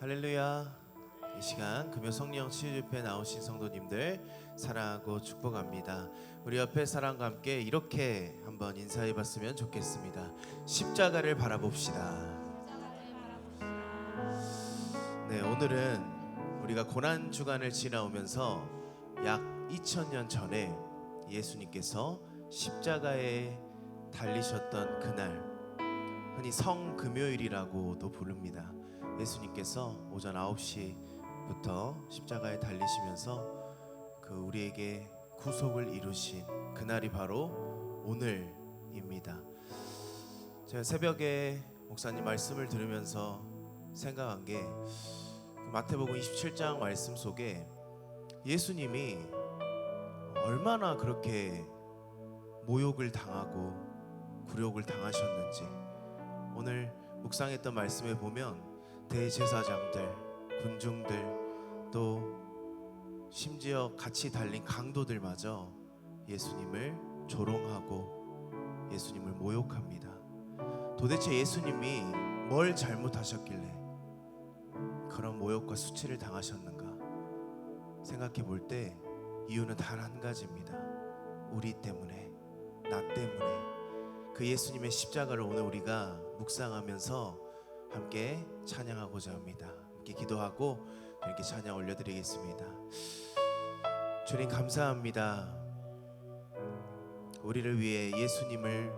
할렐루야. 이 시간 금요 성령 치유집회에 나오신 성도님들 사랑하고 축복합니다. 우리 옆에 사람과 함께 이렇게 한번 인사해 봤으면 좋겠습니다. 십자가를 바라봅시다. 네, 오늘은 우리가 고난 주간을 지나오면서 약 2000년 전에 예수님께서 십자가에 달리셨던 그날, 흔히 성금요일이라고도 부릅니다. 예수님께서 오전 9시부터 십자가에 달리시면서 우리에게 구속을 이루신 그날이 바로 오늘입니다. 제가 새벽에 목사님 말씀을 들으면서 생각한 게 마태복음 27장 말씀 속에 예수님이 얼마나 그렇게 모욕을 당하고 굴욕을 당하셨는지, 오늘 묵상했던 말씀에 보면 대제사장들, 군중들, 또 심지어 같이 달린 강도들마저 예수님을 조롱하고 예수님을 모욕합니다. 도대체 예수님이 뭘 잘못하셨길래 그런 모욕과 수치를 당하셨는가 생각해 볼 때 이유는 단 한 가지입니다. 우리 때문에, 나 때문에. 그 예수님의 십자가를 오늘 우리가 묵상하면서 함께 찬양하고자 합니다. 함께 기도하고 이렇게 찬양 올려드리겠습니다. 주님 감사합니다. 우리를 위해 예수님을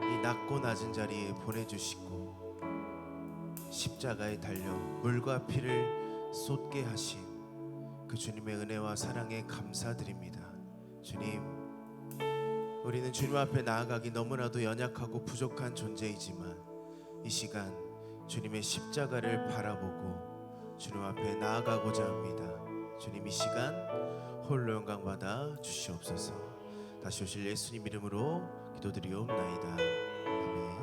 이 낮고 낮은 자리에 보내주시고 십자가에 달려 물과 피를 쏟게 하신 그 주님의 은혜와 사랑에 감사드립니다. 주님, 우리는 주님 앞에 나아가기 너무나도 연약하고 부족한 존재이지만 이 시간 주님의 십자가를 바라보고 주님 앞에 나아가고자 합니다. 주님, 이 시간 홀로 영광 받아 주시옵소서. 다시 오실 예수님 이름으로 기도드리옵나이다. 아멘.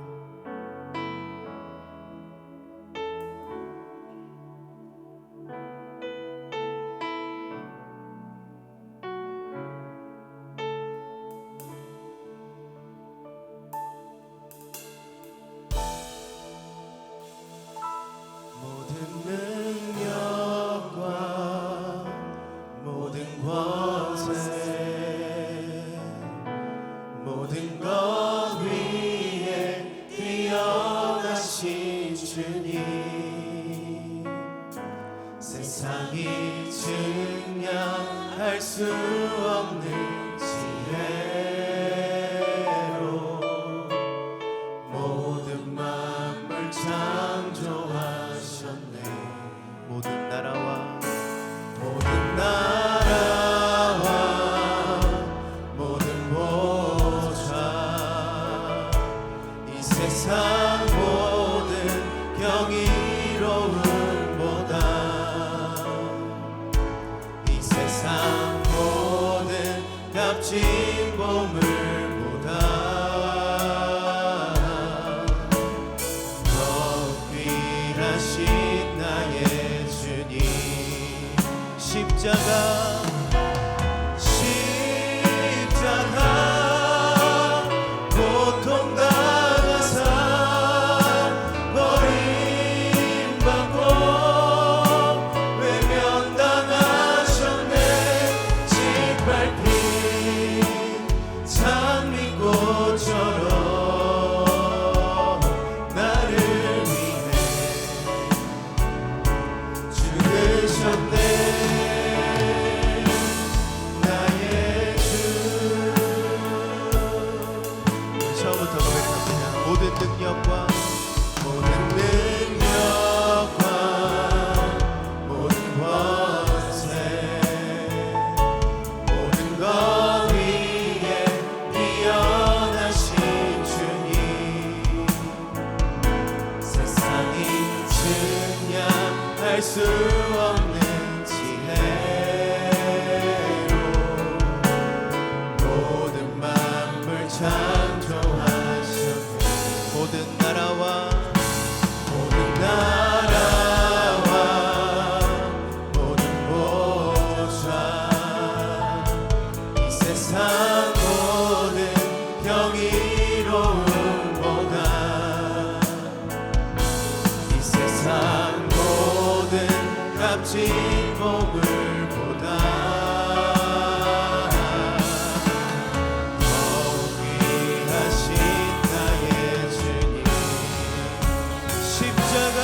모든 것 위에 뛰어나신 주님, 세상이 증량할 수 없는 지혜로 모든 만물 창조하셨네. 모든 나라와 세상 모든 경이로움보다, 이 세상 모든 값진 보물보다 더 귀하신 나의 주님, 십자가 보물보다 더욱 귀하신 나의 주님. 십자가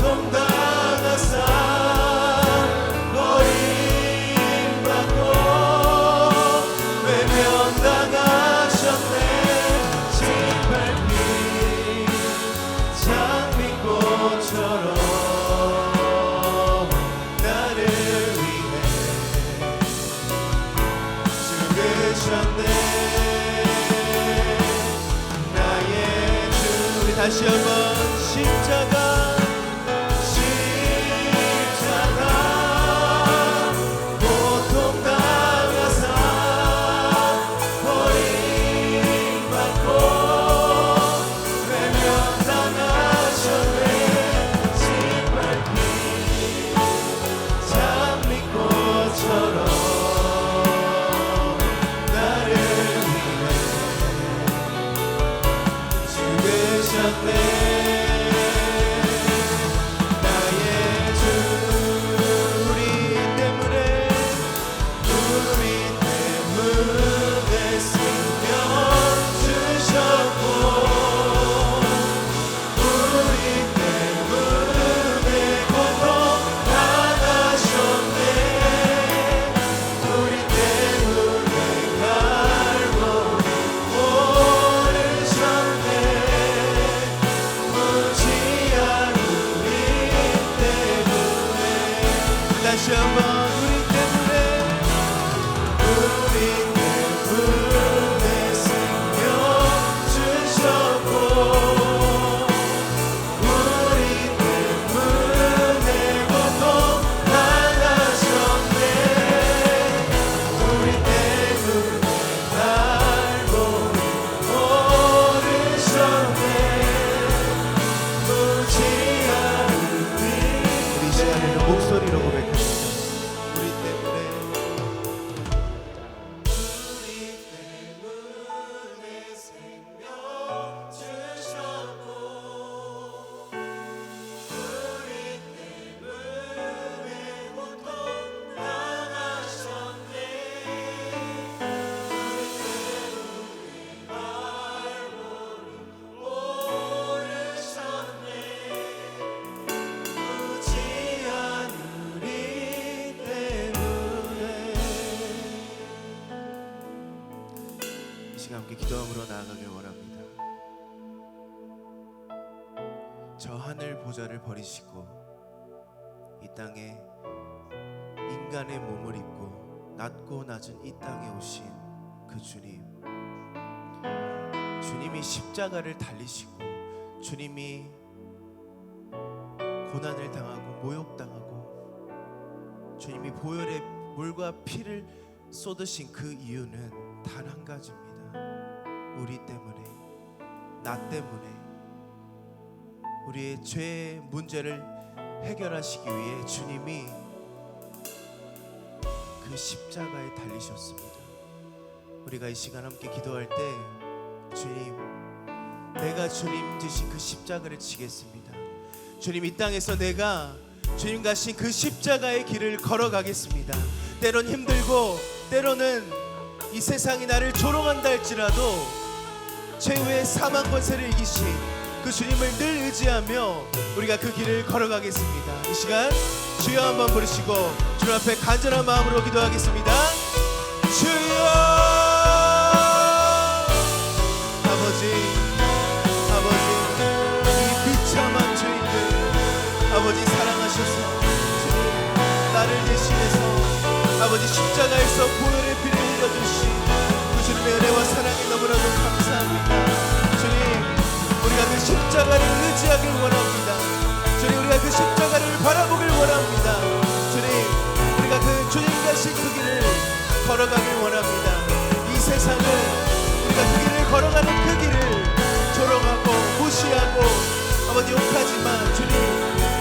고통당하사 버림받고 외면당하셨네. 짓밟힌 장미꽃처럼 나를 위해 죽으셨네. 나의 주. 우리 다시 한번 십자가 다시 한번 우리 때문에 생명 주셨고 우리 때문에 고통 당하셨네. 우리 때문에 날 모르셨네. 묻지 않으리. 우리 시간에는 목소리로 고백합니다. 함께 기도함으로 나아가길 원합니다. 저 하늘 보좌를 버리시고 이 땅에 인간의 몸을 입고 낮고 낮은 이 땅에 오신 그 주님, 주님이 십자가를 달리시고 주님이 고난을 당하고 모욕당하고 주님이 보혈의 물과 피를 쏟으신 그 이유는 단 한 가지입니다. 우리 때문에, 나 때문에 우리의 죄의 문제를 해결하시기 위해 주님이 그 십자가에 달리셨습니다. 우리가 이 시간 함께 기도할 때 주님, 내가 주님 지신 그 십자가를 지겠습니다. 주님, 이 땅에서 내가 주님 가신 그 십자가의 길을 걸어가겠습니다. 때론 힘들고 때로는 이 세상이 나를 조롱한다 할지라도 최후의 사망 권세를 이기신 그 주님을 늘 의지하며 우리가 그 길을 걸어가겠습니다. 이 시간 주여 한번 부르시고 주님 앞에 간절한 마음으로 기도하겠습니다. 주여, 아버지 이 비참한 죄인들 아버지 사랑하셔서 나를 대신해서 아버지 십자가에서 보혈의 피를 흘려주신 그 주님의 은혜와 사랑이 너무나도 감사합니다. 주님, 우리가 그 십자가를 의지하길 원합니다. 주님, 우리가 그 십자가를 바라보길 원합니다. 주님, 우리가 그 주님 가신 그 길을 걸어가길 원합니다. 이 세상은 우리가 그 길을 걸어가는 그 길을 조롱하고 무시하고 아버지 욕하지만 주님,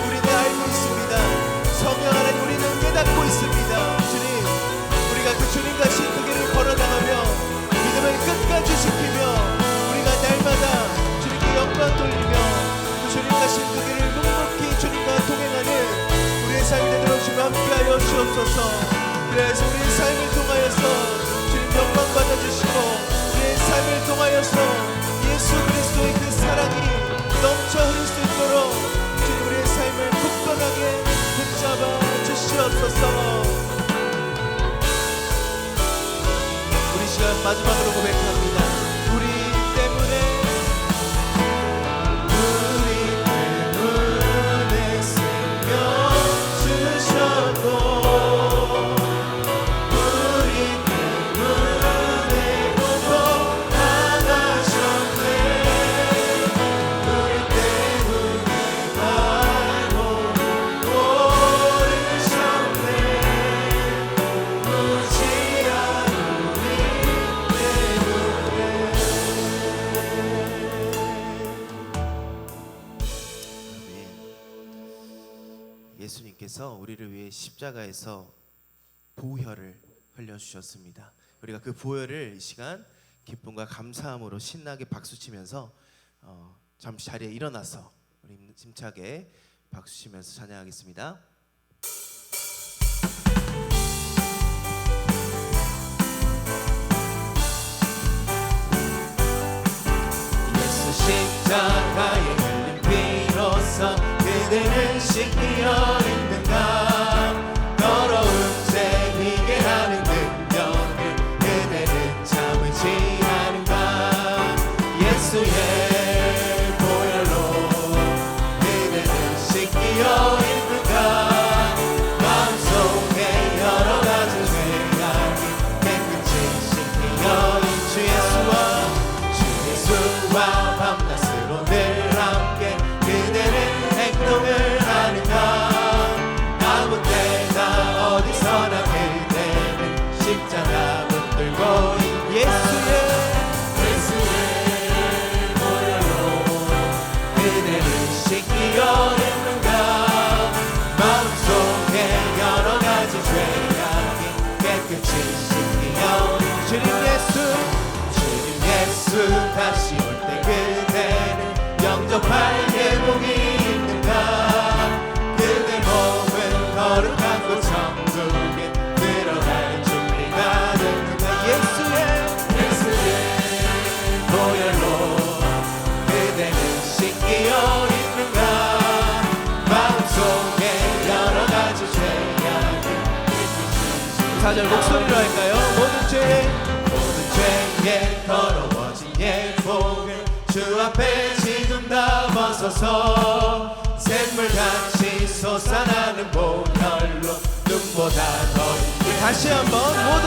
우리는 알고 있습니다. 성령 안에 우리는 깨닫고 있습니다. 주님, 우리가 그 주님 가신 그 길을 걸어나가며 믿음을 끝까지 지키며 우리가 날마다 주님께 영광 돌리며 그 인도하신 그 길을 묵묵히 주님과 동행하는 우리의 삶이 되도록 주님 함께하여 주옵소서. 그래서 우리의 삶을 통하여서 주님 영광 받아주시고 우리의 삶을 통하여서 예수 그리스도의 그 사랑이 넘쳐 흐를 수 있도록 주님 우리의 삶을 굳건하게 붙잡아 주시옵소서. 우리 시간 마지막으로 고백합니다. 우리 때문에 생명 주셨고 예수님께서 우리를 위해 십자가에서 보혈을 흘려주셨습니다. 우리가 그 보혈을 이 시간 기쁨과 감사함으로 신나게 박수치면서 잠시 자리에 일어나서 우리 힘차게 박수치면서 찬양하겠습니다. 예수 십자가에 흘린 피로써 그대는 씻기어 있는가. 더러운 죄 비게 하는 능력을 그대는 참을지 않은가. 예수의 보혈로 그대는 씻기어 있는가. 마음속에 여러 가지 죄악이 깨끗이 씻기어 주 예수와 밤낮으로 늘 함께 그대는 행동을 하는가. 아무 때나 어디서나 그대는 십자가 붙들고 예수의 보혈로 그대는 씻기어 있는가. 마음속에 여러 가지 죄악이 깨끗이 씻기어 주님 예수 다시 올 때 그대는 영접할 예복이 있는가. 그대 몸은 거룩한 곳 천국에 들어갈 준비가 됐는가. 예수의 보혈로 그대는 씻기어 있는가. 마음속에 여러 가지 죄악이 4절 목소리로 할까요? 모든 죄에 더러워진 예복을 주 앞에 지금 다 벗어서 샘물같이 솟아나는 보혈로 눈보다 더 다시 한번 모든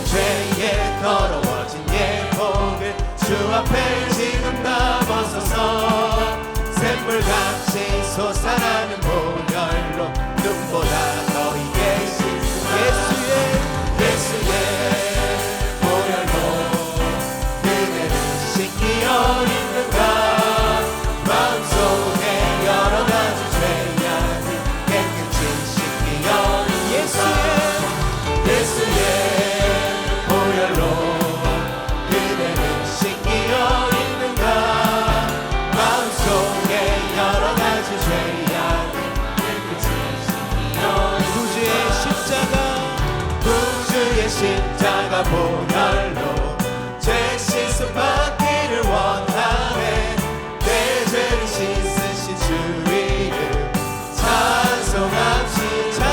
죄에 더러워진 예복을 주 앞에 지금 다 벗어서 샘물같이 솟아나는 보혈로 눈보다 더 이게 예수의 십자가 보혈로 죄 씻음 받기를 원하네. 내 죄를 씻으신 주 이름 찬송합시다.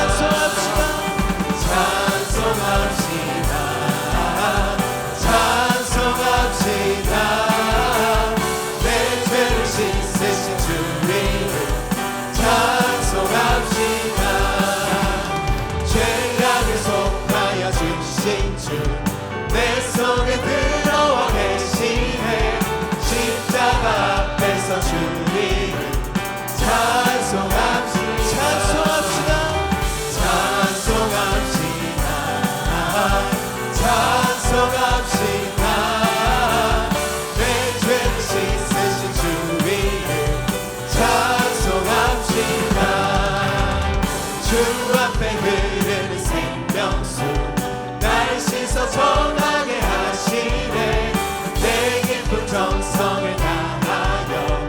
내 죄를 씻으신 주 이름 찬송합시다. 죄악을 속하여 주신 주 내 속에 들어와 계시네. 십자가 앞에서 주 이름 찬송합시다. 내 죄를 씻으신 주 이름 찬송합시다. 주 앞에 흐르는 생명수 날 씻어 정하게 하시네. 내 깊은 정성을 다하여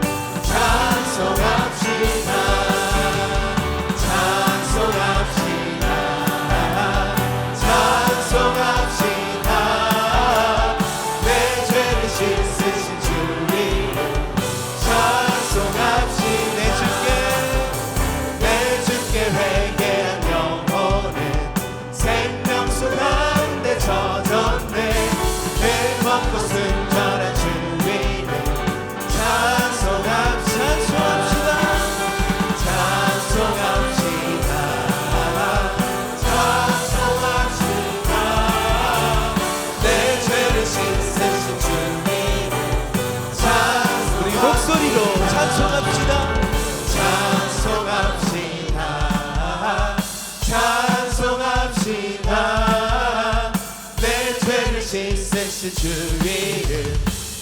주의 이름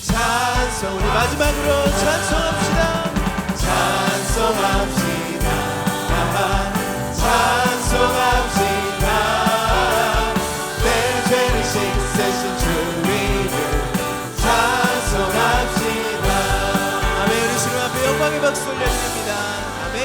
찬송. 우리 마지막으로 찬송합시다. 찬송합시다. 찬송합시다. 내 죄를 씻으신 주의 이름 찬송합시다. 아멘. 우리 주님 앞에 영광의 박수 올려드립니다. 아멘.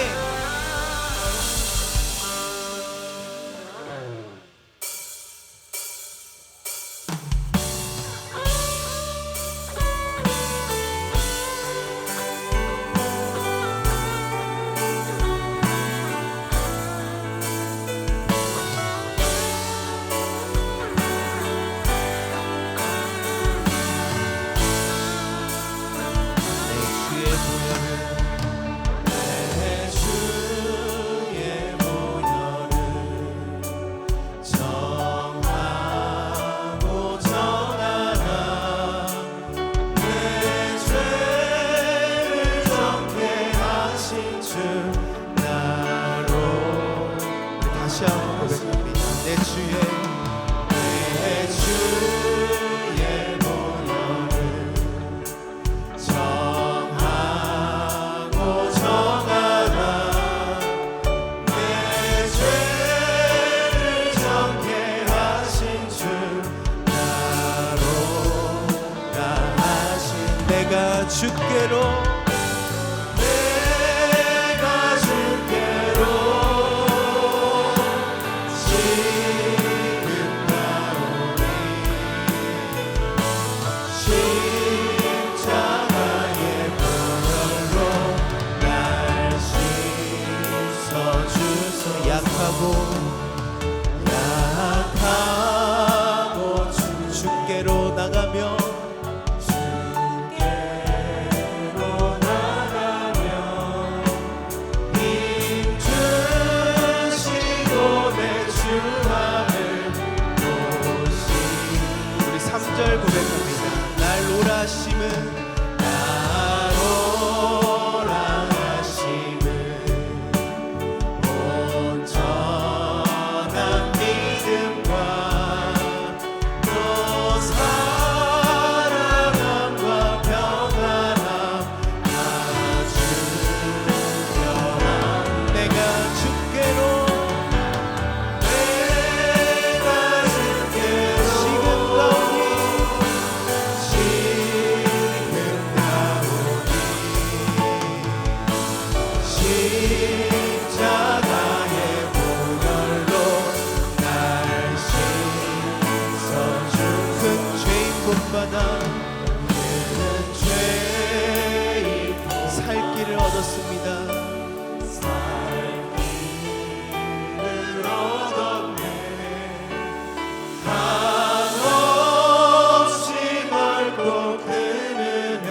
내가 주께로 지금 나오니 십자가의 보혈로 날 씻어주소. 약하고 주께로 나가며 고백합니다. 날 오라 하심은 온전한 믿음과 또 사랑함과 평안함 다 주려라. 내가 주께로 십자가의 보혈로 날 씻어준 큰 죄인 본받아 살 길을 얻었습니다. 살 길을 얻었네. 한없이 넓고 큰 은혜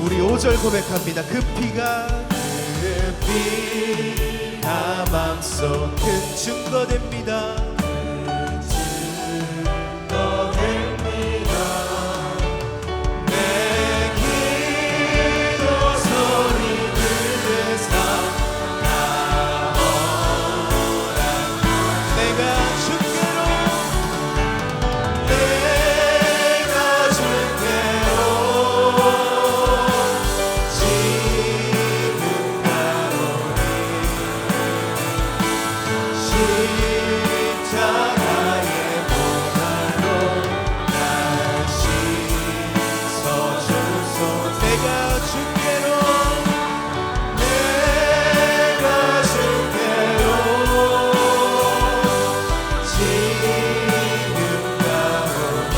우리 5절 고백합니다. 그 피가 마음속 큰 증거됩니다. 내 기도 소리 들으사 나오라. 내가 주께로 십자가의 보혈로 날 씻어주소. 내가 주께로 지금 나오니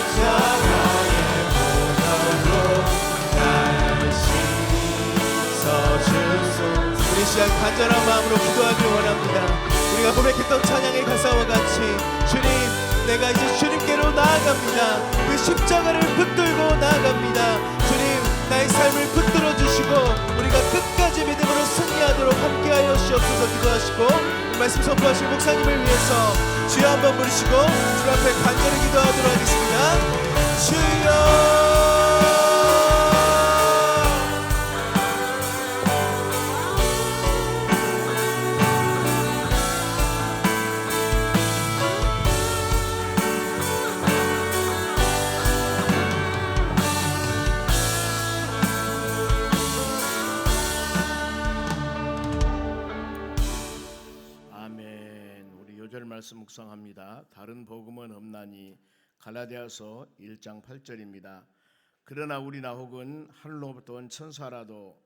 십자가의 보혈로 날 씻어주소. 우리 시간 간절한 마음으로 기도하길 원합니다. 우리가 고백했던 찬양의 가사와 같이 주님, 내가 이제 주님께로 나아갑니다. 그 십자가를 붙들고 나아갑니다. 주님, 나의 삶을 붙들어 주시고 우리가 끝까지 믿음으로 승리하도록 함께하여 주시옵소서. 기도하시고 말씀 선포하실 목사님을 위해서 주여 한번 부르시고 주 앞에 간절히 기도하도록 하겠습니다. 주여 말씀 묵상합니다. 다른 복음은 없나니. 갈라디아서 1장 8절입니다. 그러나 우리나 혹은 하늘로부터 온 천사라도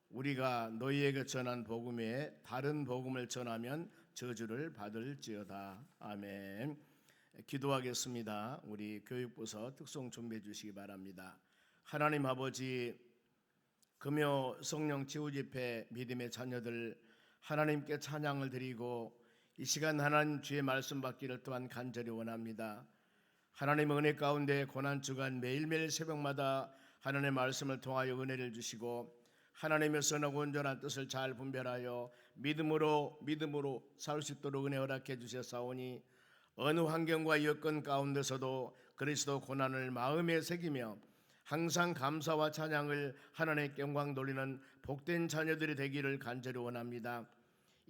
우리가 너희에게 전한 복음에 다른 복음을 전하면 저주를 받을지어다. 아멘. 기도하겠습니다. 우리 교육부서 특송 준비해 주시기 바랍니다. 하나님 아버지, 금요 성령 치유 집회 믿음의 자녀들 하나님께 찬양을 드리고 이 시간 하나님 주의 말씀 받기를 또한 간절히 원합니다. 하나님 은혜 가운데 고난 주간 매일매일 새벽마다 하나님의 말씀을 통하여 은혜를 주시고 하나님의 선하고 온전한 뜻을 잘 분별하여 믿음으로 살 수 있도록 은혜 허락해 주셨사오니 어느 환경과 여건 가운데서도 그리스도 고난을 마음에 새기며 항상 감사와 찬양을 하나님께 영광 돌리는 복된 자녀들이 되기를 간절히 원합니다.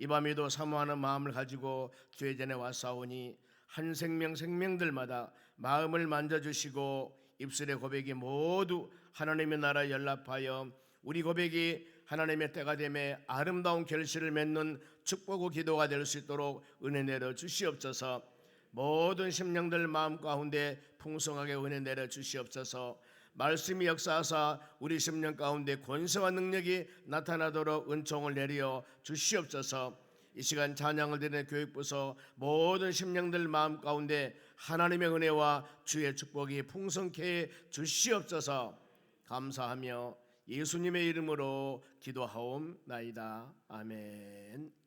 이 밤에도 사모하는 마음을 가지고 주의 전에 왔사오니 한 생명들마다 마음을 만져주시고 입술의 고백이 모두 하나님의 나라에 연락하여 우리 고백이 하나님의 때가 되매 아름다운 결실을 맺는 축복의 기도가 될 수 있도록 은혜 내려 주시옵소서. 모든 심령들 마음 가운데 풍성하게 은혜 내려 주시옵소서. 말씀이 역사하사 우리 심령 가운데 권세와 능력이 나타나도록 은총을 내려 주시옵소서. 이 시간 찬양을 드리는 교육부서 모든 심령들 마음 가운데 하나님의 은혜와 주의 축복이 풍성케 해 주시옵소서. 감사하며 예수님의 이름으로 기도하옵나이다. 아멘.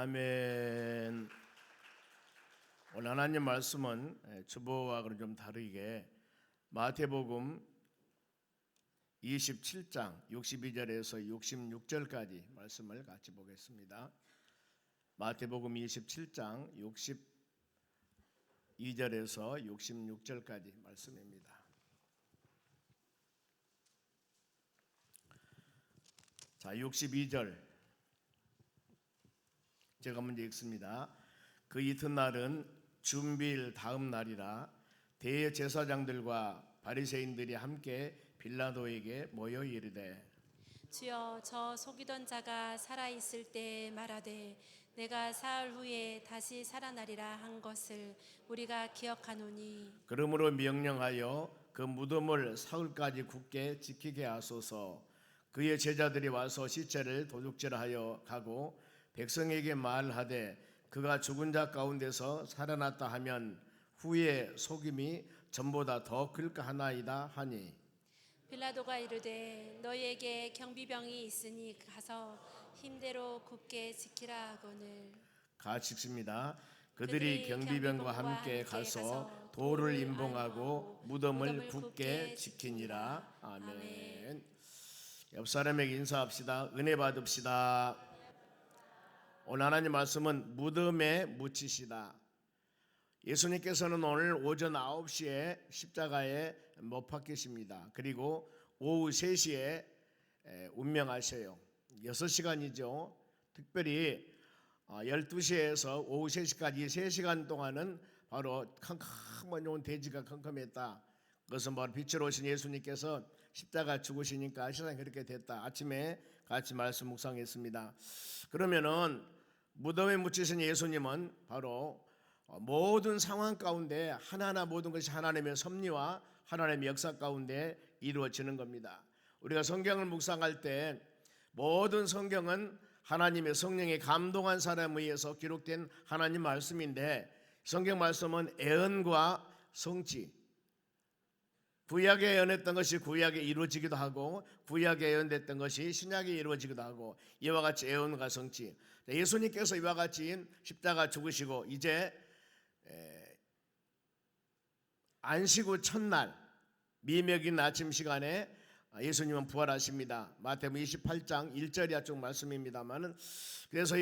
아멘. 오늘 하나님 말씀은 주보와는 좀 다르게 마태복음 27장 62절에서 66절까지 말씀을 같이 보겠습니다. 마태복음 27장 62절에서 66절까지 말씀입니다. 자, 62절 제가 먼저 읽습니다. 그 이튿날은 준비일 다음 날이라 대제사장들과 바리새인들이 함께 빌라도에게 모여 이르되 주여, 저 속이던 자가 살아있을 때 말하되 내가 사흘 후에 다시 살아나리라 한 것을 우리가 기억하노니, 그러므로 명령하여 그 무덤을 사흘까지 굳게 지키게 하소서. 그의 제자들이 와서 시체를 도둑질하여 가고 백성에게 말하되 그가 죽은 자 가운데서 살아났다 하면 후에 속임이 전보다 더 클까 하나이다 하니, 빌라도가 이르되 너희에게 경비병이 있으니 가서 힘대로 굳게 지키라 하거늘. 같이 읽습니다. 그들이 경비병과 함께 가서 돌을 임봉하고 무덤을 굳게 지키니라. 아멘. 옆 사람에게 인사합시다. 은혜 받읍시다. 오늘 하나님 말씀은 무덤에 묻히시다. 예수님께서는 오늘 오전 9시에 십자가에 못 박히십니다. 그리고 오후 3시에 운명하셔요. 6시간이죠. 특별히 12시에서 오후 3시까지 3시간 동안은 바로 캄캄한 온 대지가 컴컴했다. 그것은 바로 빛으로 오신 예수님께서 십자가 죽으시니까 세상이 그렇게 됐다. 아침에 같이 말씀 묵상했습니다. 그러면은 무덤에 묻히신 예수님은 바로 모든 상황 가운데 하나하나 모든 것이 하나님의 섭리와 하나님의 역사 가운데 이루어지는 겁니다. 우리가 성경을 묵상할 때 모든 성경은 하나님의 성령에 감동한 사람에 의해서 기록된 하나님 말씀인데, 성경 말씀은 애언과 성취, 구약에 예언했던 것이 구약에 이루어지기도 하고 구약에 예언됐던 것이 신약에 이루어지기도 하고, 이와 같이 애언과 성취. 예수님께서 이와 같이 십자가 죽으시고 이제 안식 후 첫날 미명인 아침 시간에 예수님은 부활하십니다. 마태복음 28장 1절이 쪽 말씀입니다만은, 그래서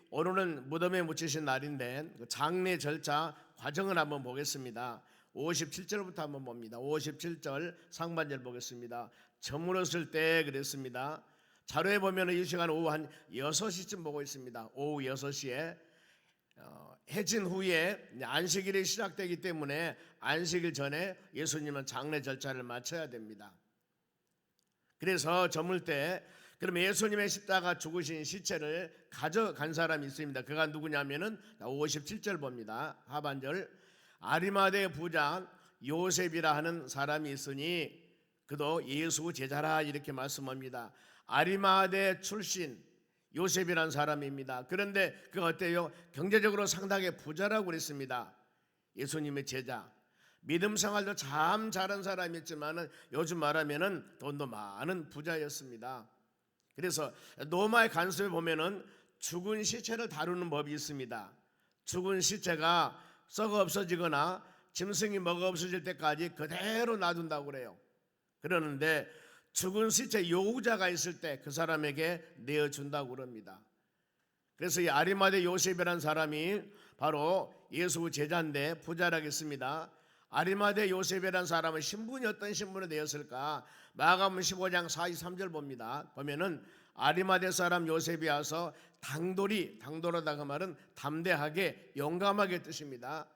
오늘은 무덤에 묻히신 날인데 장례 절차 과정을 한번 보겠습니다. 57절부터 한번 봅니다. 57절 상반절 보겠습니다. 저물었을 때 그랬습니다. 자료에 보면 이 시간 오후 한 6시쯤 보고 있습니다. 오후 6시에 해진 후에 안식일이 시작되기 때문에 안식일 전에 예수님은 장례 절차를 마쳐야 됩니다. 그래서 저물 때 그럼 예수님의 십자가 죽으신 시체를 가져간 사람이 있습니다. 그가 누구냐면은 57절 봅니다. 하반절, 아리마대 부자 요셉이라 하는 사람이 있으니 그도 예수 제자라, 이렇게 말씀합니다. 아리마대 출신 요셉이라는 사람입니다. 그런데 그 어때요? 경제적으로 상당히 부자라고 그랬습니다. 예수님의 제자, 믿음 생활도 참 잘한 사람이었지만은 요즘 말하면은 돈도 많은 부자였습니다. 그래서 로마의 간수에 보면은 죽은 시체를 다루는 법이 있습니다. 죽은 시체가 썩어 없어지거나 짐승이 먹어 없어질 때까지 그대로 놔둔다고 그래요. 그러는데 죽은 시체 요구자가 있을 때 그 사람에게 내어준다고 그럽니다. 그래서 이 아리마대 요셉이라는 사람이 바로 예수 제자인데 부자라겠습니다. 아리마대 요셉이라는 사람은 신분이 어떤 신분을 내었을까? 마가복음 15장 43절 봅니다. 보면은 아리마대 사람 요셉이 와서 당돌하다 그 말은 담대하게 용감하게 뜻입니다.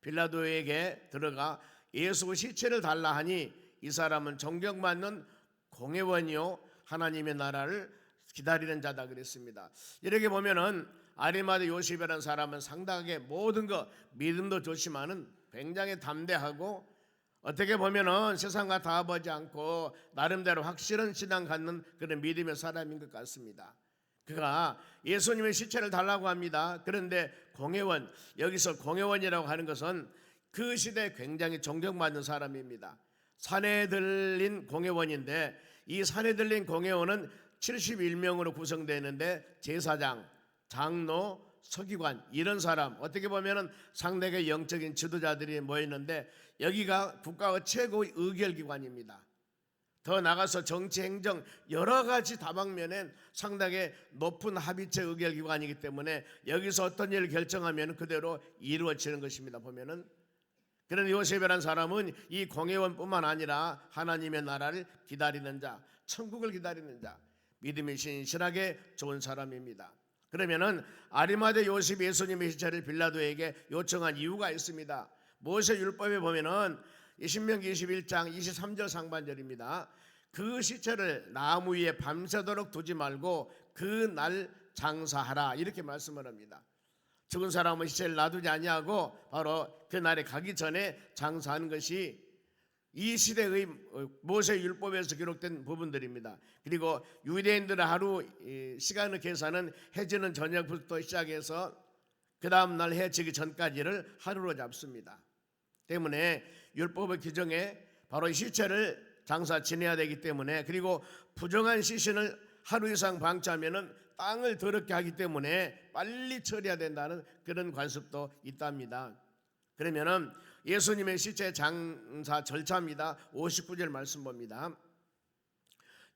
빌라도에게 들어가 예수 시체를 달라 하니 이 사람은 존경받는 공회원이요 하나님의 나라를 기다리는 자다 그랬습니다. 이렇게 보면은 아리마대 요셉이라는 사람은 상당하게 모든 것 믿음도 좋지만은 굉장히 담대하고 어떻게 보면은 세상과 다합하지 않고 나름대로 확실한 신앙 갖는 그런 믿음의 사람인 것 같습니다. 그가 예수님의 시체를 달라고 합니다. 그런데 공회원, 여기서 공회원이라고 하는 것은 그 시대에 굉장히 존경받는 사람입니다. 산에 들린 공회원인데 이 산에 들린 공회원은 71명으로 구성되는데 제사장, 장로, 서기관 이런 사람, 어떻게 보면은 상당히 영적인 지도자들이 모였는데 여기가 국가의 최고의 의결기관입니다. 더 나가서 정치, 행정 여러 가지 다방면엔 상당히 높은 합의체 의결기관이기 때문에 여기서 어떤 일을 결정하면 그대로 이루어지는 것입니다. 보면은 그런 요셉이라는 사람은 이 공회원뿐만 아니라 하나님의 나라를 기다리는 자, 천국을 기다리는 자, 믿음이 신실하게 좋은 사람입니다. 그러면은 아리마대 요셉이 예수님의 시체를 빌라도에게 요청한 이유가 있습니다. 모세 율법에 보면은 신명기 21장 23절 상반절입니다. 그 시체를 나무 위에 밤새도록 두지 말고 그 날 장사하라 이렇게 말씀을 합니다. 죽은 사람은 시체를 놔두지 아니하고 바로 그 날에 가기 전에 장사하는 것이 이 시대의 모세 율법에서 기록된 부분들입니다. 그리고 유대인들의 하루 시간을 계산은 해 지는 저녁부터 시작해서 그 다음 날 해 지기 전까지를 하루로 잡습니다. 때문에 율법의 규정에 바로 시체를 장사 지내야 되기 때문에, 그리고 부정한 시신을 하루 이상 방치하면은 땅을 더럽게 하기 때문에 빨리 처리해야 된다는 그런 관습도 있답니다. 그러면은 예수님의 시체 장사 절차입니다. 59절 말씀 봅니다.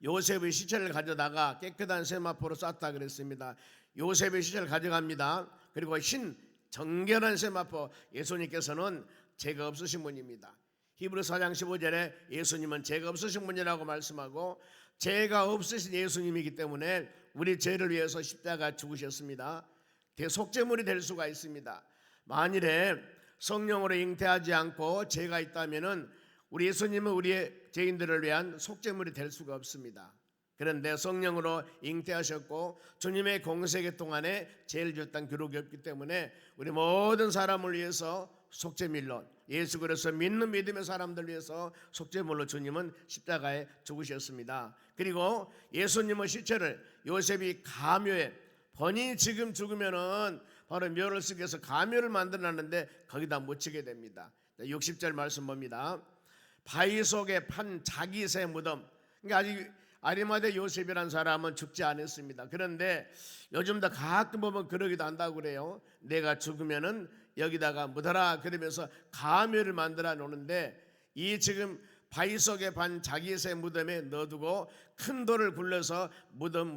요셉의 시체를 가져다가 깨끗한 세마포로 쌌다 그랬습니다. 요셉의 시체를 가져갑니다. 그리고 흰 정결한 세마포, 예수님께서는 죄가 없으신 분입니다. 히브리서 4장 15절에 예수님은 죄가 없으신 분이라고 말씀하고, 죄가 없으신 예수님이기 때문에 우리 죄를 위해서 십자가 죽으셨습니다. 대속죄물이 될 수가 있습니다. 만일에 성령으로 잉태하지 않고 죄가 있다면은 우리 예수님은 우리의 죄인들을 위한 속죄물이 될 수가 없습니다. 그런데 성령으로 잉태하셨고 주님의 공생애 동안에 죄를 지었다는 기록이 없기 때문에 우리 모든 사람을 위해서 속죄물로, 예수 그리스도 믿는 믿음의 사람들 위해서 속죄물로 주님은 십자가에 죽으셨습니다. 그리고 예수님의 시체를 요셉이 가묘에, 본인이 지금 죽으면은 바로 묘를 쓰기 위해서 가묘를 만들어놨는데 거기다 묻히게 됩니다. 60절 말씀 봅니다. 바위 속에 판 자기 새 무덤. 그러니까 아직 아리마대 요셉이라는 사람은 죽지 않았습니다. 그런데 요즘도 가끔 보면 그러기도 한다고 그래요. 내가 죽으면은 여기다가 묻어라 그러면서 가묘를 만들어 놓는데, 이 지금 바위 속에 반 자기 새 무덤에 넣어두고 큰 돌을 굴려서 무덤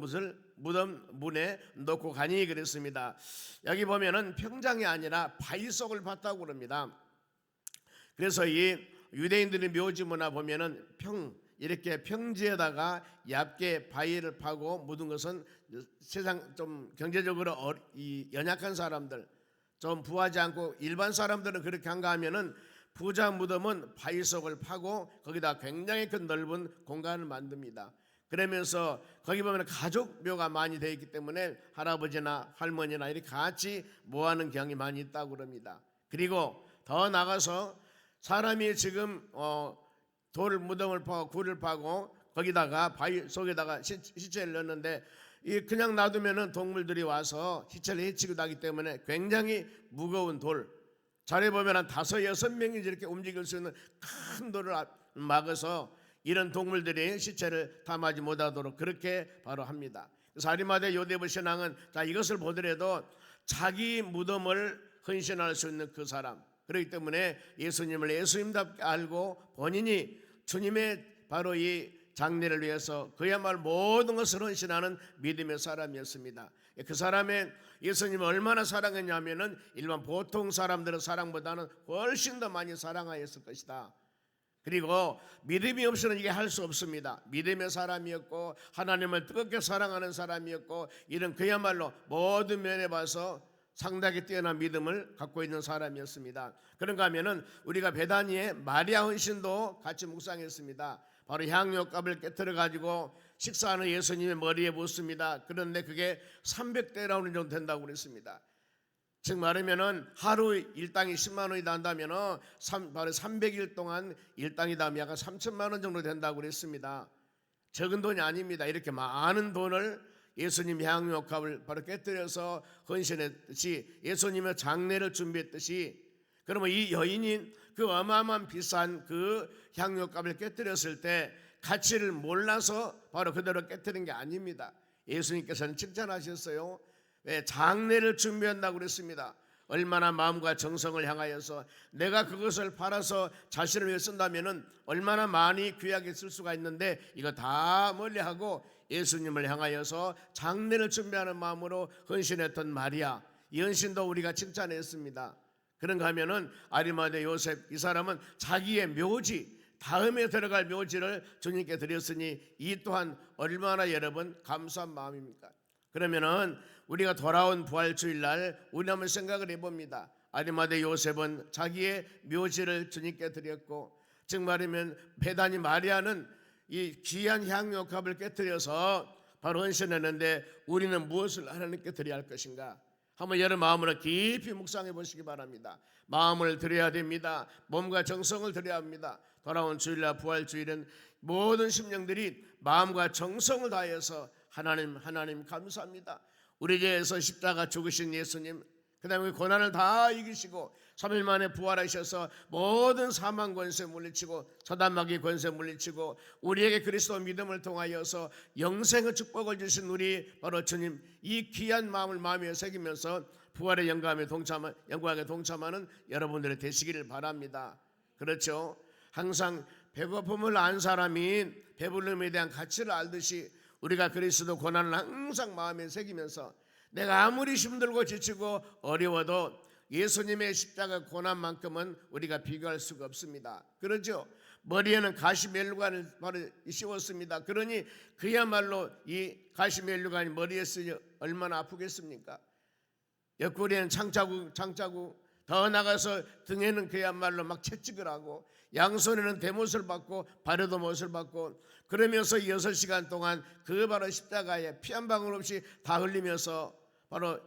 문에 넣고 가니 그랬습니다. 여기 보면은 평장이 아니라 바위 속을 봤다고 그럽니다. 그래서 이 유대인들의 묘지 문화 보면은 이렇게 평지에다가 얇게 바위를 파고 묻은 것은 세상 좀 경제적으로 연약한 사람들, 좀 부하지 않고 일반 사람들은 그렇게 한가 하면은 부자 무덤은 바위 속을 파고 거기다 굉장히 큰 넓은 공간을 만듭니다. 그러면서 거기 보면 가족 묘가 많이 되어 있기 때문에 할아버지나 할머니나 이렇게 같이 모아는 경이 많이 있다고 그럽니다. 그리고 더 나가서 사람이 지금 돌 무덤을 파고 굴을 파고 거기다가 바위 속에다가 시체를 넣는데, 그냥 놔두면은 동물들이 와서 시체를 해치고 나기 때문에 굉장히 무거운 돌, 자리에 보면 한 5, 6명이 이렇게 움직일 수 있는 큰 돌을 막아서 이런 동물들이 시체를 탐하지 못하도록 그렇게 바로 합니다. 그래서 아리마대 요셉의 신앙은 이것을 보더라도 자기 무덤을 헌신할 수 있는 그 사람, 그렇기 때문에 예수님을 예수님답게 알고 본인이 주님의 바로 이 장례를 위해서 그야말로 모든 것을 헌신하는 믿음의 사람이었습니다. 그 사람의 예수님을 얼마나 사랑했냐면은 일반 보통 사람들의 사랑보다는 훨씬 더 많이 사랑하였을 것이다. 그리고 믿음이 없이는 이게 할 수 없습니다. 믿음의 사람이었고 하나님을 뜨겁게 사랑하는 사람이었고, 이런 그야말로 모든 면에 봐서 상당히 뛰어난 믿음을 갖고 있는 사람이었습니다. 그런가 하면은 우리가 베다니의 마리아 헌신도 같이 묵상했습니다. 바로 향유값을 깨뜨려 가지고 식사하는 예수님의 머리에 붓습니다. 그런데 그게 300데나리 정도 된다고 그랬습니다. 즉 말하면은 하루 일당이 10만 원이 난다면은 바로 300일 동안 일당이 다면 약간 3천만 원 정도 된다고 그랬습니다. 적은 돈이 아닙니다. 이렇게 많은 돈을 예수님 향유값을 바로 깨뜨려서 헌신했듯이, 예수님의 장례를 준비했듯이, 그러면 이 여인이 그 어마어마한 비싼 그 향유값을 깨뜨렸을 때 가치를 몰라서 바로 그대로 깨뜨린 게 아닙니다. 예수님께서는 칭찬하셨어요. 왜? 장례를 준비한다고 그랬습니다. 얼마나 마음과 정성을 향하여서 내가 그것을 팔아서 자신을 위해 쓴다면은 얼마나 많이 귀하게 쓸 수가 있는데, 이거 다 멀리하고 예수님을 향하여서 장례를 준비하는 마음으로 헌신했던 마리아, 이 헌신도 우리가 칭찬했습니다. 그런가 하면은 아리마대 요셉, 이 사람은 자기의 묘지, 다음에 들어갈 묘지를 주님께 드렸으니 이 또한 얼마나 여러분 감사한 마음입니까? 그러면은 우리가 돌아온 부활주일날 우리 한번 생각을 해봅니다. 아리마대 요셉은 자기의 묘지를 주님께 드렸고, 즉 말하면 베다니 마리아는 이 귀한 향유값을 깨뜨려서 바로 헌신했는데 우리는 무엇을 하나님께 드려야 할 것인가? 한번 여러분 마음으로 깊이 묵상해 보시기 바랍니다. 마음을 드려야 됩니다. 몸과 정성을 드려야 합니다. 돌아온 주일날 부활주일은 모든 심령들이 마음과 정성을 다해서 하나님 감사합니다. 우리 죄에서 십자가 죽으신 예수님, 그 다음에 고난을 다 이기시고 3일 만에 부활하셔서 모든 사망 권세 물리치고 사단마귀 권세 물리치고 우리에게 그리스도 믿음을 통하여서 영생의 축복을 주신 우리 바로 주님, 이 귀한 마음을 마음에 새기면서 부활의 영광에 동참하는 여러분들이 되시기를 바랍니다. 그렇죠? 항상 배고픔을 안 사람이 배부름에 대한 가치를 알듯이 우리가 그리스도 고난을 항상 마음에 새기면서 내가 아무리 힘들고 지치고 어려워도 예수님의 십자가 고난만큼은 우리가 비교할 수가 없습니다. 그렇죠? 머리에는 가시면류관을 바로 씌웠습니다. 그러니 그야말로 이 가시면류관이 머리에 쓰니 얼마나 아프겠습니까? 옆구리에는 창자국, 더 나가서 등에는 그야말로 막 채찍을 하고 양손에는 대못을 받고 발에도 못을 받고 그러면서 6시간 동안 그 바로 십자가에 피 한 방울 없이 다 흘리면서 바로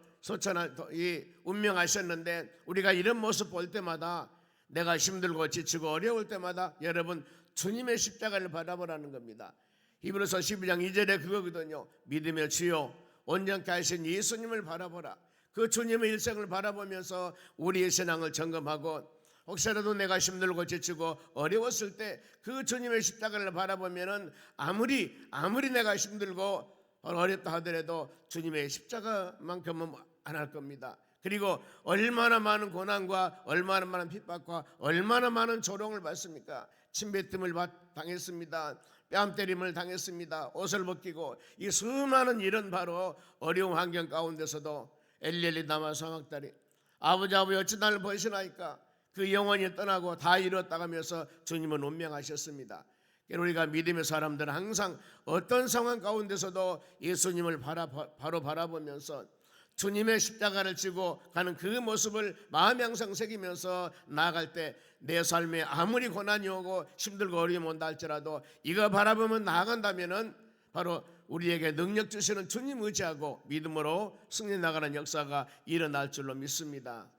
운명하셨는데 우리가 이런 모습 볼 때마다 내가 힘들고 지치고 어려울 때마다 여러분 주님의 십자가를 바라보라는 겁니다. 히브리서 12장 2절에 그거거든요. 믿음의 주요 온전케 하신 예수님을 바라보라. 그 주님의 일생을 바라보면서 우리의 신앙을 점검하고 혹시라도 내가 힘들고 지치고 어려웠을 때 그 주님의 십자가를 바라보면은 아무리 내가 힘들고 어렵다 하더라도 주님의 십자가만큼은 안 할 겁니다. 그리고 얼마나 많은 고난과 얼마나 많은 핍박과 얼마나 많은 조롱을 받습니까? 침뱉음을 당했습니다. 뺨 때림을 당했습니다. 옷을 벗기고 이 수많은 이런 바로 어려운 환경 가운데서도 엘리엘리 남아 사막다리 아버지 어찌 나를 버리시나이까 그 영원히 떠나고 다 이뤘다가면서 주님은 운명하셨습니다. 우리가 믿음의 사람들은 항상 어떤 상황 가운데서도 예수님을 바로 바라보면서 주님의 십자가를 지고 가는 그 모습을 마음에 항상 새기면서 나아갈 때 내 삶에 아무리 고난이 오고 힘들고 어려움이 온다 할지라도 이거 바라보면 나아간다면은 바로 우리에게 능력 주시는 주님 의지하고 믿음으로 승리 나가는 역사가 일어날 줄로 믿습니다.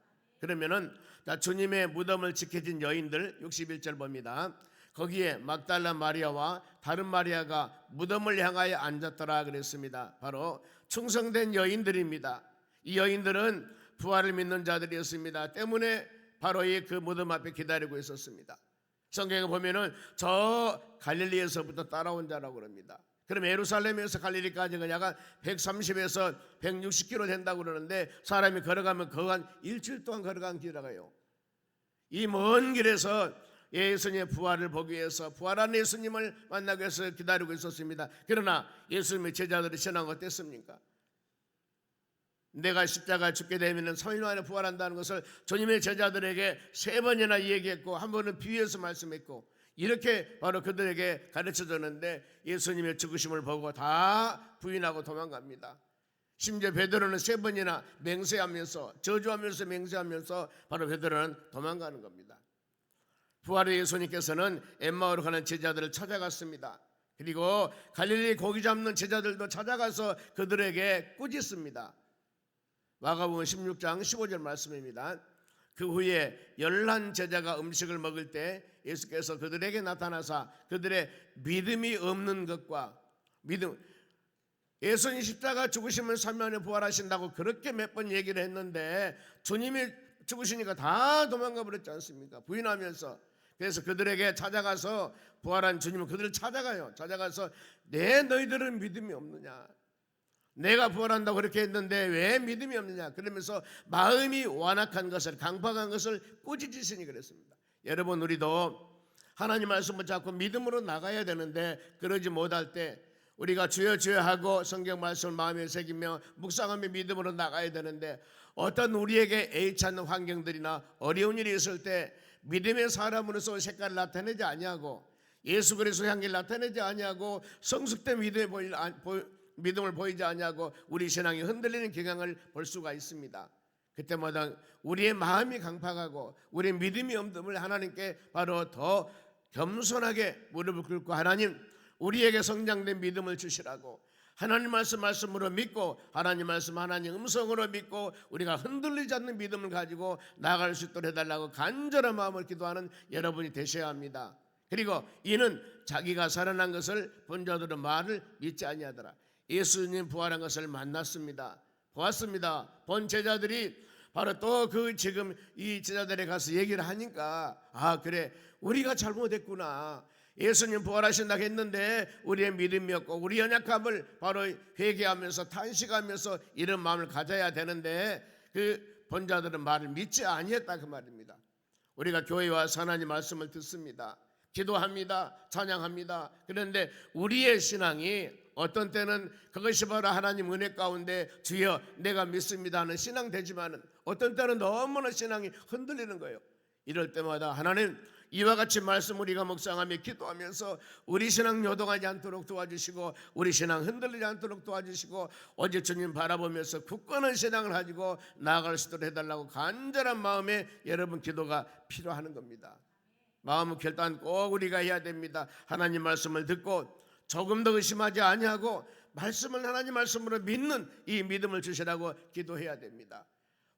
그러면은 주님의 무덤을 지켜진 여인들 61절 봅니다. 거기에 막달라 마리아와 다른 마리아가 무덤을 향하여 앉았더라 그랬습니다. 바로 충성된 여인들입니다. 이 여인들은 부활을 믿는 자들이었습니다. 때문에 바로 이 그 무덤 앞에 기다리고 있었습니다. 성경에 보면은 저 갈릴리에서부터 따라온 자라고 그럽니다. 그럼 예루살렘에서 갈릴리까지가 약 130에서 160km 된다고 그러는데 사람이 걸어가면 거의 한 일주일 동안 걸어간 길이라고요. 이 먼 길에서 예수님의 부활을 보기 위해서 부활한 예수님을 만나기 위해서 기다리고 있었습니다. 그러나 예수님의 제자들의 신앙 어땠습니까? 내가 십자가 죽게 되면 3일 만에 부활한다는 것을 주님의 제자들에게 3번이나 얘기했고 한 번은 비유해서 말씀했고 이렇게 바로 그들에게 가르쳐줬는데 예수님의 죽으심을 보고 다 부인하고 도망갑니다. 심지어 베드로는 3번이나 맹세하면서 저주하면서 맹세하면서 바로 베드로는 도망가는 겁니다. 부활의 예수님께서는 엠마오로 가는 제자들을 찾아갔습니다. 그리고 갈릴리 고기 잡는 제자들도 찾아가서 그들에게 꾸짖습니다. 마가복음 16장 15절 말씀입니다. 그 후에 11 제자가 음식을 먹을 때 예수께서 그들에게 나타나사 그들의 믿음이 없는 것과 예수님 십자가 죽으시면 3일 만에 부활하신다고 그렇게 몇 번 얘기를 했는데 주님이 죽으시니까 다 도망가 버렸지 않습니까? 부인하면서. 그래서 그들에게 찾아가서 부활한 주님은 그들을 찾아가요. 찾아가서 너희들은 믿음이 없느냐? 내가 부활한다고 그렇게 했는데 왜 믿음이 없느냐? 그러면서 마음이 완악한 것을 강팍한 것을 꾸짖으시니 그랬습니다. 여러분 우리도 하나님 말씀을 잡고 믿음으로 나가야 되는데 그러지 못할 때 우리가 주여 주여 하고 성경 말씀을 마음에 새기며 묵상하며 믿음으로 나가야 되는데 어떤 우리에게 애이치 않는 환경들이나 어려운 일이 있을 때 믿음의 사람으로서 색깔을 나타내지 아니하고 예수 그리스도 향기를 나타내지 아니하고 성숙된 믿음을 보이지 아니하고 우리 신앙이 흔들리는 경향을 볼 수가 있습니다. 그때마다 우리의 마음이 강팍하고 우리의 믿음이 없음을 하나님께 바로 더 겸손하게 무릎을 꿇고 하나님 우리에게 성장된 믿음을 주시라고, 하나님 말씀으로 믿고 하나님 말씀 하나님 음성으로 믿고 우리가 흔들리지 않는 믿음을 가지고 나아갈 수 있도록 해달라고 간절한 마음을 기도하는 여러분이 되셔야 합니다. 그리고 이는 자기가 살아난 것을 본 자들은 말을 믿지 아니하더라. 예수님 부활한 것을 만났습니다. 보았습니다. 본 제자들이 바로 또 그 지금 이 제자들에 가서 얘기를 하니까 아 그래 우리가 잘못했구나. 예수님 부활하신다고 했는데 우리의 믿음이었고 우리 연약함을 바로 회개하면서 탄식하면서 이런 마음을 가져야 되는데 그 본자들은 말을 믿지 아니했다 그 말입니다. 우리가 교회에 와서 하나님 말씀을 듣습니다. 기도합니다. 찬양합니다. 그런데 우리의 신앙이 어떤 때는 그것이 바로 하나님 은혜 가운데 주여 내가 믿습니다 하는 신앙 되지만은 어떤 때는 너무나 신앙이 흔들리는 거예요. 이럴 때마다 하나님 이와 같이 말씀 우리가 묵상하며 기도하면서 우리 신앙 요동하지 않도록 도와주시고 우리 신앙 흔들리지 않도록 도와주시고 오직 주님 바라보면서 굳건한 신앙을 가지고 나아갈 수 있도록 해달라고 간절한 마음에 여러분 기도가 필요한 겁니다. 마음 결단 꼭 우리가 해야 됩니다. 하나님 말씀을 듣고 조금 더 의심하지 아니하고 말씀을 하나님 말씀으로 믿는 이 믿음을 주시라고 기도해야 됩니다.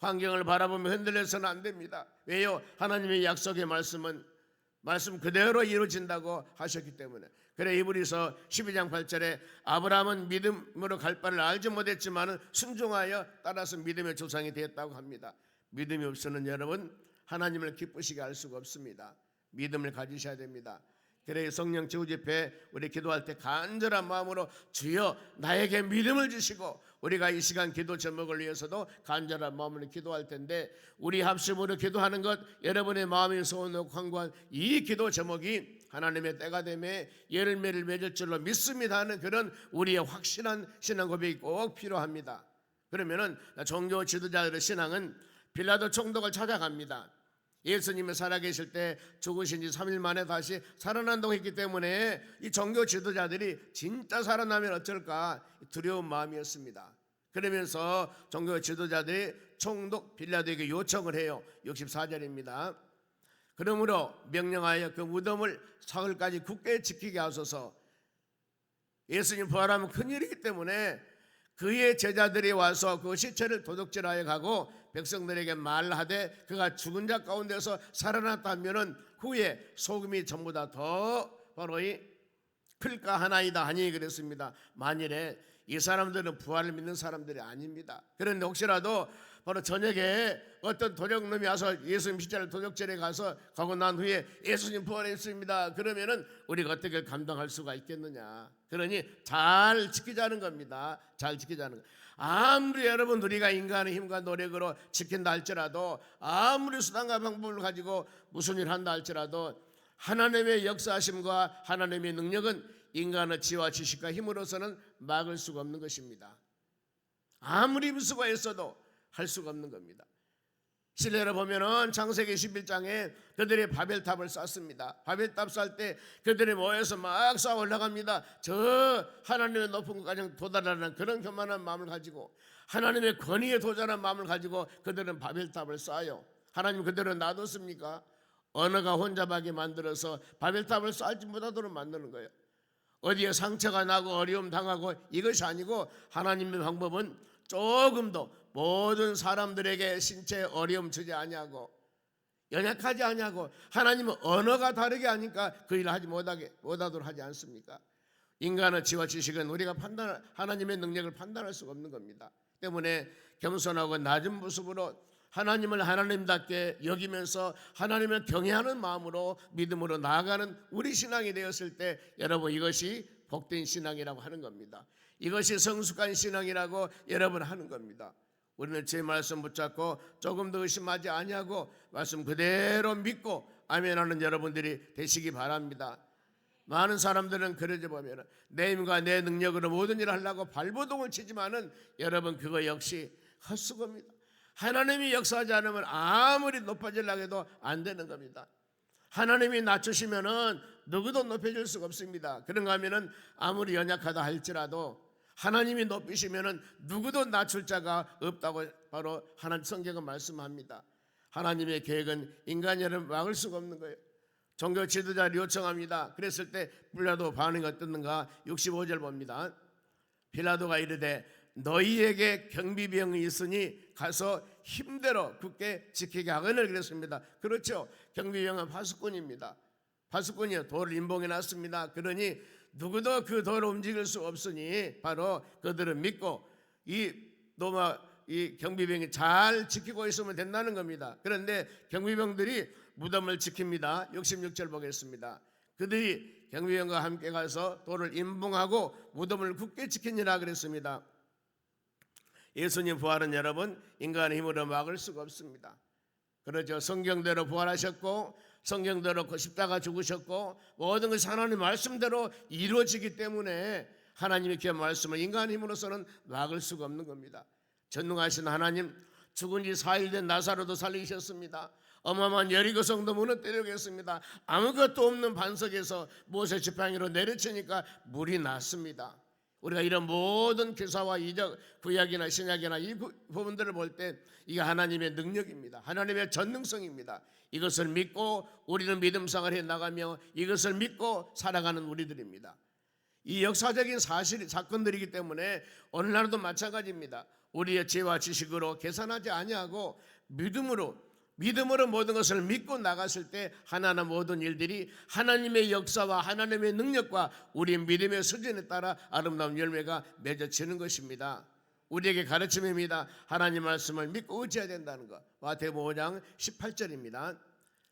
환경을 바라보며 흔들려서는 안 됩니다. 왜요? 하나님의 약속의 말씀은 말씀 그대로 이루어진다고 하셨기 때문에. 그래 히브리서 12장 8절에 아브라함은 믿음으로 갈 바를 알지 못했지만 순종하여 따라서 믿음의 조상이 되었다고 합니다. 믿음이 없으면 여러분 하나님을 기쁘시게 할 수가 없습니다. 믿음을 가지셔야 됩니다. 그래 성령 지우집회 우리 기도할 때 간절한 마음으로 주여 나에게 믿음을 주시고 우리가 이 시간 기도 제목을 위해서도 간절한 마음으로 기도할 텐데 우리 합심으로 기도하는 것 여러분의 마음의 소원을 간구한 이 기도 제목이 하나님의 때가 되매 열매를 맺을 줄로 믿습니다 하는 그런 우리의 확실한 신앙 고백이 꼭 필요합니다. 그러면은 종교 지도자들의 신앙은 빌라도 총독을 찾아갑니다. 예수님이 살아계실 때 죽으신 지 3일 만에 다시 살아난다고 했기 때문에 이 종교 지도자들이 진짜 살아나면 어쩔까 두려운 마음이었습니다. 그러면서 종교 지도자들이 총독 빌라도에게 요청을 해요. 64절입니다. 그러므로 명령하여 그 무덤을 사흘까지 굳게 지키게 하소서. 예수님 부활하면 큰일이기 때문에 그의 제자들이 와서 그 시체를 도둑질하여 가고 백성들에게 말하되 그가 죽은 자 가운데서 살아났다면은 후에 소금이 전부 다 더 바로 이 클까 하나이다 하니 그랬습니다. 만일에 이 사람들은 부활을 믿는 사람들이 아닙니다. 그런데 혹시라도 바로 저녁에 어떤 도적놈이 와서 예수님 시체를 도적질해 가고 난 후에 예수님 부활했습니다. 그러면은 우리가 어떻게 감당할 수가 있겠느냐. 그러니 잘 지키자는 겁니다. 잘 지키자는 거. 아무리 여러분 우리가 인간의 힘과 노력으로 지킨다 할지라도 아무리 수단과 방법을 가지고 무슨 일 한다 할지라도 하나님의 역사하심과 하나님의 능력은 인간의 지혜와 지식과 힘으로서는 막을 수가 없는 것입니다. 아무리 무수고했어도 할 수가 없는 겁니다. 실례로 보면은 창세기 11장에 그들이 바벨탑을 쌓습니다. 바벨탑 쌓을 때 그들이 모여서 막 쌓아 올라갑니다. 저 하나님의 높은 곳까지 도달하는 그런 교만한 마음을 가지고 하나님의 권위에 도전한 마음을 가지고 그들은 바벨탑을 쌓아요. 하나님 그들은 놔뒀습니까? 언어가 혼잡하게 만들어서 바벨탑을 쌓지 못하도록 만드는 거예요. 어디에 상처가 나고 어려움 당하고 이것이 아니고 하나님의 방법은 조금도 모든 사람들에게 신체에 어려움 주지 아니하고 연약하지 아니하고 하나님은 언어가 다르게 하니까 그 일을 하지 못하도록 하지 않습니까? 인간의 지와 지식은 우리가 하나님의 능력을 판단할 수가 없는 겁니다. 때문에 겸손하고 낮은 모습으로 하나님을 하나님답게 여기면서 하나님을 경외하는 마음으로 믿음으로 나아가는 우리 신앙이 되었을 때 여러분 이것이 복된 신앙이라고 하는 겁니다. 이것이 성숙한 신앙이라고 여러분 하는 겁니다. 우리는 제 말씀 붙잡고 조금 더 의심하지 아니하고 말씀 그대로 믿고 아멘하는 여러분들이 되시기 바랍니다. 많은 사람들은 그러지 보면 내 힘과 내 능력으로 모든 일을 하려고 발버둥을 치지만은 여러분 그거 역시 헛수고입니다. 하나님이 역사하지 않으면 아무리 높아지려고 해도 안 되는 겁니다. 하나님이 낮추시면은 누구도 높여줄 수가 없습니다. 그런가 하면은 아무리 연약하다 할지라도 하나님이 높이시면은 누구도 낮출 자가 없다고 바로 하나님 성경은 말씀합니다. 하나님의 계획은 인간이 막을 수가 없는 거예요. 종교 지도자를 요청합니다. 그랬을 때 빌라도 반응이 어떻는가? 65절 봅니다. 빌라도가 이르되 너희에게 경비병이 있으니 가서 힘대로 굳게 지키게 하거늘 그랬습니다. 그렇죠. 경비병은 파수꾼입니다. 파수꾼이 돌을 임봉해 놨습니다. 그러니 누구도 그 돌을 움직일 수 없으니 바로 그들은 믿고 이 경비병이 잘 지키고 있으면 된다는 겁니다. 그런데 경비병들이 무덤을 지킵니다. 66절 보겠습니다. 그들이 경비병과 함께 가서 돌을 임봉하고 무덤을 굳게 지키니라 그랬습니다. 예수님 부활은 여러분 인간의 힘으로 막을 수가 없습니다. 그렇죠. 성경대로 부활하셨고 성경대로 그 십자가 죽으셨고 모든 것이 하나님의 말씀대로 이루어지기 때문에 하나님의 귀한 말씀을 인간의 힘으로서는 막을 수가 없는 겁니다. 전능하신 하나님 죽은 지 4일 된 나사로도 살리셨습니다. 어마어마한 여리고 성도 무너뜨리게 했습니다. 아무것도 없는 반석에서 모세 지팡이로 내려치니까 물이 났습니다. 우리가 이런 모든 기사와 이적 구약이나 신약이나 이 부분들을 볼 때 이게 하나님의 능력입니다. 하나님의 전능성입니다. 이것을 믿고 우리는 믿음 생활을 해 나가며 이것을 믿고 살아가는 우리들입니다. 이 역사적인 사건들이기 때문에 오늘날도 마찬가지입니다. 우리의 지혜와 지식으로 계산하지 아니하고 믿음으로 모든 것을 믿고 나갔을 때 하나하나 모든 일들이 하나님의 역사와 하나님의 능력과 우리의 믿음의 수준에 따라 아름다운 열매가 맺어지는 것입니다. 우리에게 가르침입니다. 하나님 말씀을 믿고 의지해야 된다는 것. 마태복음 5장 18절입니다.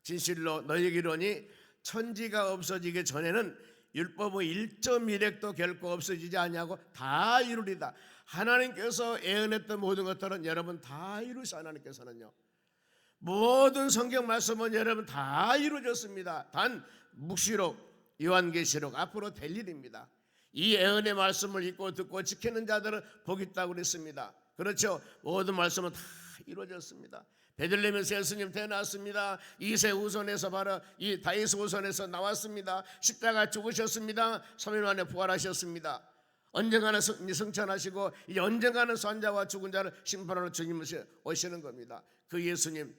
진실로 너희에게 이르노니 천지가 없어지기 전에는 율법의 1.1획도 결코 없어지지 아니하고 다 이루리다. 하나님께서 예언했던 모든 것들은 여러분 다 이루시. 하나님께서는요 모든 성경 말씀은 여러분 다 이루어졌습니다. 단 묵시록 요한계시록 앞으로 될 일입니다. 이 예언의 말씀을 읽고 듣고 지키는 자들은 복이 있다고 그랬습니다. 그렇죠. 모든 말씀은 다 이루어졌습니다. 베들레헴에서 예수님 태어났습니다. 이세 후손에서 바로 이 다윗 후손에서 나왔습니다. 십자가 죽으셨습니다. 3일 만에 부활하셨습니다. 언젠가는 승천하시고 이제 언젠가는 산자와 죽은 자를 심판하러 주님 오시는 겁니다. 그 예수님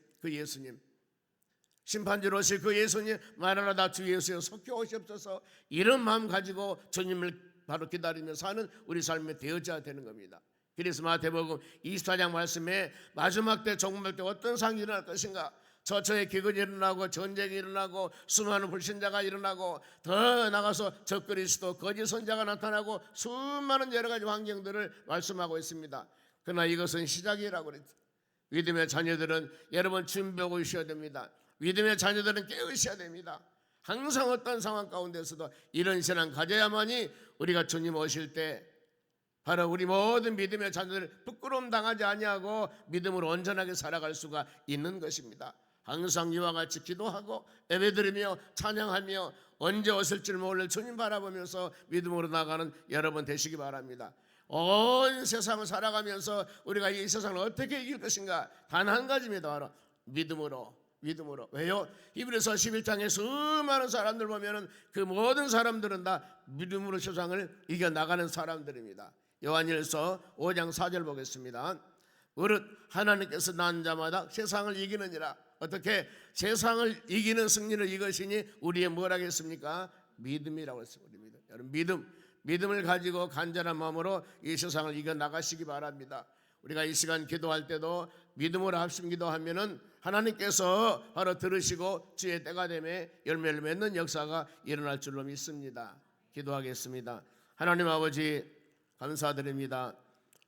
심판주로 오실 그 예수님 마라나다 주 예수여 속히 오시옵소서. 이런 마음 가지고 주님을 바로 기다리며 사는 우리 삶이 되어져야 되는 겁니다. 그래서 마태복음 24장 말씀에 마지막 때 종말 때 어떤 상이 일어날 것인가. 저처에 기근이 일어나고 전쟁이 일어나고 수많은 불신자가 일어나고 더 나가서 적그리스도 거짓 선자가 나타나고 수많은 여러 가지 환경들을 말씀하고 있습니다. 그러나 이것은 시작이라고 그랬죠. 믿음의 자녀들은 여러분 준비하고 있어야 됩니다. 믿음의 자녀들은 깨우셔야 됩니다. 항상 어떤 상황 가운데서도 이런 신앙 가져야만이 우리가 주님 오실 때 바로 우리 모든 믿음의 자녀들 부끄러움 당하지 아니하고 믿음으로 온전하게 살아갈 수가 있는 것입니다. 항상 이와 같이 기도하고 예배드리며 찬양하며 언제 오실지 모를 주님 바라보면서 믿음으로 나가는 여러분 되시기 바랍니다. 온 세상을 살아가면서 우리가 이 세상을 어떻게 이길 것인가 단 한 가지입니다. 바로 믿음으로. 왜요? 히브리서 11장에 수많은 사람들 보면은 그 모든 사람들은 다 믿음으로 세상을 이겨나가는 사람들입니다. 요한일서 5장 4절 보겠습니다. 무릇 하나님께서 난 자마다 세상을 이기느니라. 어떻게 세상을 이기는 승리를 이것이니 우리의 뭐라겠습니까? 믿음이라고 했습니다. 여러분 믿음을 가지고 간절한 마음으로 이 세상을 이겨나가시기 바랍니다. 우리가 이 시간 기도할 때도 믿음으로 합심 기도하면은 하나님께서 바로 들으시고 주의 때가 되매 열매를 맺는 역사가 일어날 줄로 믿습니다. 기도하겠습니다. 하나님 아버지 감사드립니다.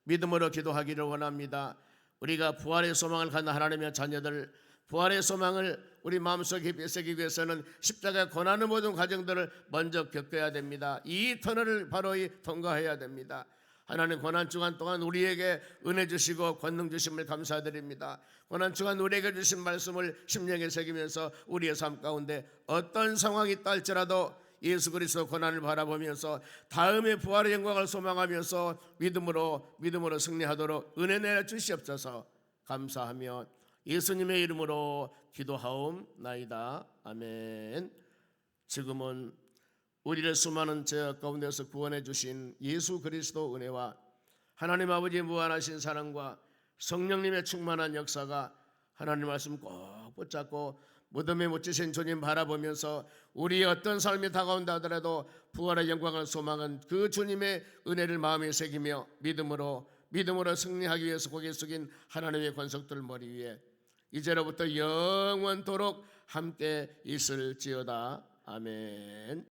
믿음으로 기도하기를 원합니다. 우리가 부활의 소망을 갖는 하나님의 자녀들, 부활의 소망을 우리 마음속에 깊이 위해서는 십자가의 고난의 모든 과정들을 먼저 겪어야 됩니다. 이 터널을 바로 통과해야 됩니다. 하나님 고난 주간 동안 우리에게 은혜 주시고 권능 주심을 감사드립니다. 고난 주간 우리에게 주신 말씀을 심령에 새기면서 우리의 삶 가운데 어떤 상황이 있다 할지라도 예수 그리스도 고난을 바라보면서 다음의 부활의 영광을 소망하면서 믿음으로 승리하도록 은혜 내려 주시옵소서. 감사하며 예수님의 이름으로 기도하옵나이다. 아멘. 지금은 우리를 수많은 죄악 가운데서 구원해 주신 예수 그리스도 은혜와 하나님 아버지의 무한하신 사랑과 성령님의 충만한 역사가 하나님 말씀 꼭 붙잡고 무덤에 묻히신 주님 바라보면서 우리의 어떤 삶이 다가온다 하더라도 부활의 영광을 소망한 그 주님의 은혜를 마음에 새기며 믿음으로 승리하기 위해서 고개 숙인 하나님의 권속들 머리 위에 이제로부터 영원토록 함께 있을지어다. 아멘.